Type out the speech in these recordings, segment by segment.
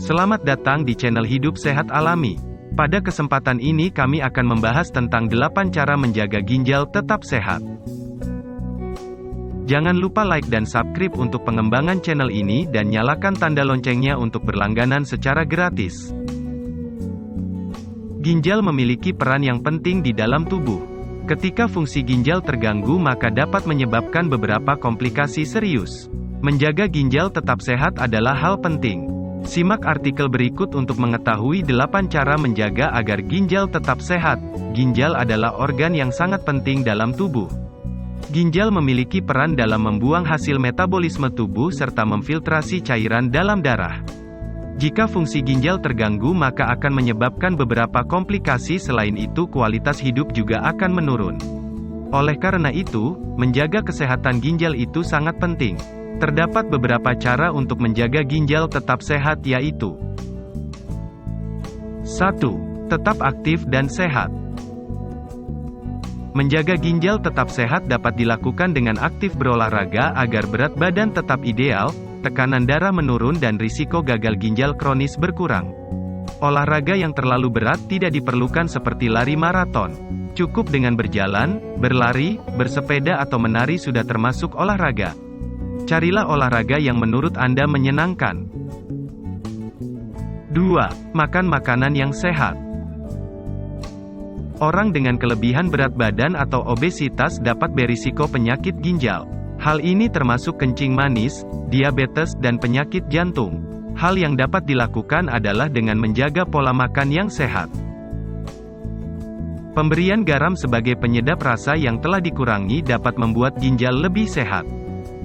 Selamat datang di channel Hidup Sehat Alami. Pada kesempatan ini kami akan membahas tentang 8 cara menjaga ginjal tetap sehat. Jangan lupa like dan subscribe untuk pengembangan channel ini dan nyalakan tanda loncengnya untuk berlangganan secara gratis. Ginjal memiliki peran yang penting di dalam tubuh. Ketika fungsi ginjal terganggu maka dapat menyebabkan beberapa komplikasi serius. Menjaga ginjal tetap sehat adalah hal penting. Simak artikel berikut untuk mengetahui 8 cara menjaga agar ginjal tetap sehat. Ginjal adalah organ yang sangat penting dalam tubuh. Ginjal memiliki peran dalam membuang hasil metabolisme tubuh serta memfiltrasi cairan dalam darah. Jika fungsi ginjal terganggu maka akan menyebabkan beberapa komplikasi, selain itu kualitas hidup juga akan menurun. Oleh karena itu, menjaga kesehatan ginjal itu sangat penting. Terdapat beberapa cara untuk menjaga ginjal tetap sehat, yaitu 1. Tetap aktif dan sehat. Menjaga ginjal tetap sehat dapat dilakukan dengan aktif berolahraga agar berat badan tetap ideal, tekanan darah menurun dan risiko gagal ginjal kronis berkurang. Olahraga yang terlalu berat tidak diperlukan seperti lari maraton. Cukup dengan berjalan, berlari, bersepeda atau menari sudah termasuk olahraga. Carilah olahraga yang menurut Anda menyenangkan. 2. Makan makanan yang sehat. Orang dengan kelebihan berat badan atau obesitas dapat berisiko penyakit ginjal. Hal ini termasuk kencing manis, diabetes, dan penyakit jantung. Hal yang dapat dilakukan adalah dengan menjaga pola makan yang sehat. Pemberian garam sebagai penyedap rasa yang telah dikurangi dapat membuat ginjal lebih sehat.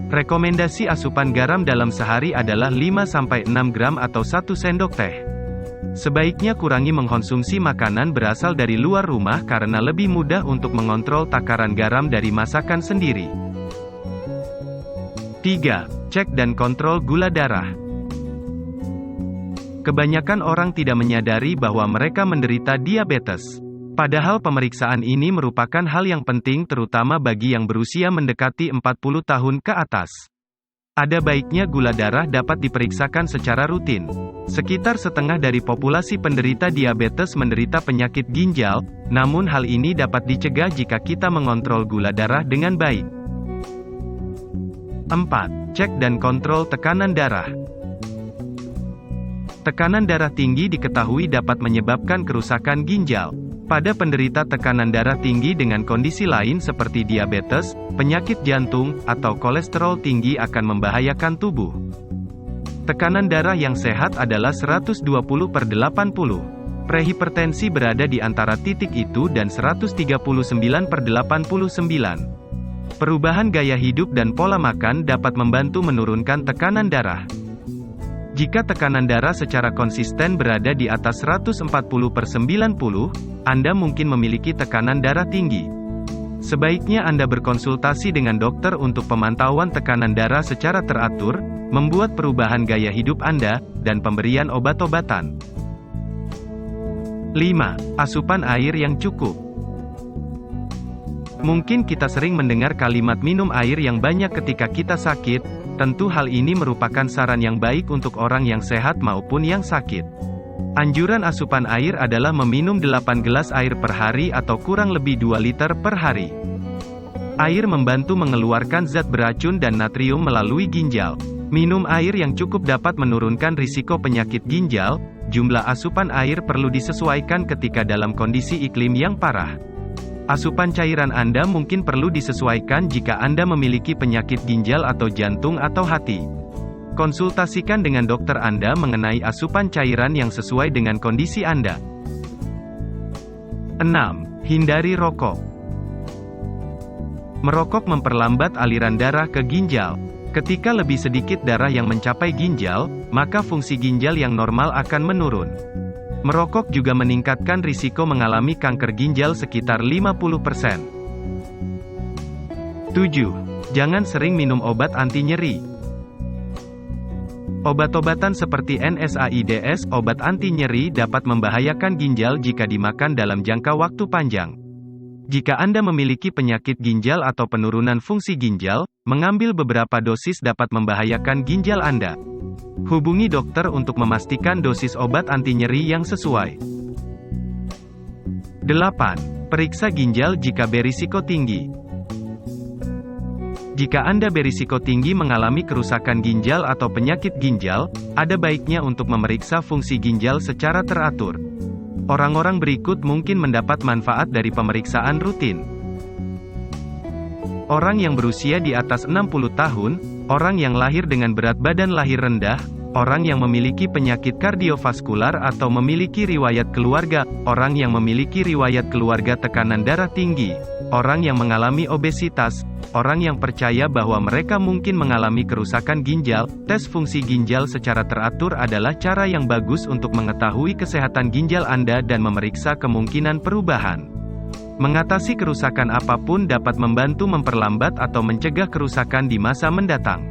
Rekomendasi asupan garam dalam sehari adalah 5-6 gram atau 1 sendok teh. Sebaiknya kurangi mengkonsumsi makanan berasal dari luar rumah karena lebih mudah untuk mengontrol takaran garam dari masakan sendiri. 3. Cek dan kontrol gula darah. Kebanyakan orang tidak menyadari bahwa mereka menderita diabetes. Padahal pemeriksaan ini merupakan hal yang penting terutama bagi yang berusia mendekati 40 tahun ke atas. Ada baiknya gula darah dapat diperiksakan secara rutin. Sekitar setengah dari populasi penderita diabetes menderita penyakit ginjal, namun hal ini dapat dicegah jika kita mengontrol gula darah dengan baik. 4. Cek dan kontrol tekanan darah. Tekanan darah tinggi diketahui dapat menyebabkan kerusakan ginjal. Pada penderita tekanan darah tinggi dengan kondisi lain seperti diabetes, penyakit jantung, atau kolesterol tinggi akan membahayakan tubuh. Tekanan darah yang sehat adalah 120/80. Prehipertensi berada di antara titik itu dan 139/89. Perubahan gaya hidup dan pola makan dapat membantu menurunkan tekanan darah. Jika tekanan darah secara konsisten berada di atas 140/90, Anda mungkin memiliki tekanan darah tinggi. Sebaiknya Anda berkonsultasi dengan dokter untuk pemantauan tekanan darah secara teratur, membuat perubahan gaya hidup Anda, dan pemberian obat-obatan. 5. Asupan air yang cukup. Mungkin kita sering mendengar kalimat minum air yang banyak ketika kita sakit. Tentu hal ini merupakan saran yang baik untuk orang yang sehat maupun yang sakit. Anjuran asupan air adalah meminum 8 gelas air per hari atau kurang lebih 2 liter per hari. Air membantu mengeluarkan zat beracun dan natrium melalui ginjal. Minum air yang cukup dapat menurunkan risiko penyakit ginjal. Jumlah asupan air perlu disesuaikan ketika dalam kondisi iklim yang parah. Asupan cairan Anda mungkin perlu disesuaikan jika Anda memiliki penyakit ginjal atau jantung atau hati. Konsultasikan dengan dokter Anda mengenai asupan cairan yang sesuai dengan kondisi Anda. 6. Hindari rokok. Merokok memperlambat aliran darah ke ginjal. Ketika lebih sedikit darah yang mencapai ginjal, maka fungsi ginjal yang normal akan menurun. Merokok juga meningkatkan risiko mengalami kanker ginjal sekitar 50%. 7. Jangan sering minum obat anti nyeri. Obat-obatan seperti NSAIDs, obat anti nyeri, dapat membahayakan ginjal jika dimakan dalam jangka waktu panjang. Jika Anda memiliki penyakit ginjal atau penurunan fungsi ginjal, mengambil beberapa dosis dapat membahayakan ginjal Anda. Hubungi dokter untuk memastikan dosis obat anti nyeri yang sesuai. 8. Periksa ginjal jika berisiko tinggi. Jika Anda berisiko tinggi mengalami kerusakan ginjal atau penyakit ginjal, ada baiknya untuk memeriksa fungsi ginjal secara teratur. Orang-orang berikut mungkin mendapat manfaat dari pemeriksaan rutin. Orang yang berusia di atas 60 tahun, orang yang lahir dengan berat badan lahir rendah, orang yang memiliki penyakit kardiovaskular atau memiliki riwayat keluarga, orang yang memiliki riwayat keluarga tekanan darah tinggi, orang yang mengalami obesitas, orang yang percaya bahwa mereka mungkin mengalami kerusakan ginjal. Tes fungsi ginjal secara teratur adalah cara yang bagus untuk mengetahui kesehatan ginjal Anda dan memeriksa kemungkinan perubahan. Mengatasi kerusakan apapun dapat membantu memperlambat atau mencegah kerusakan di masa mendatang.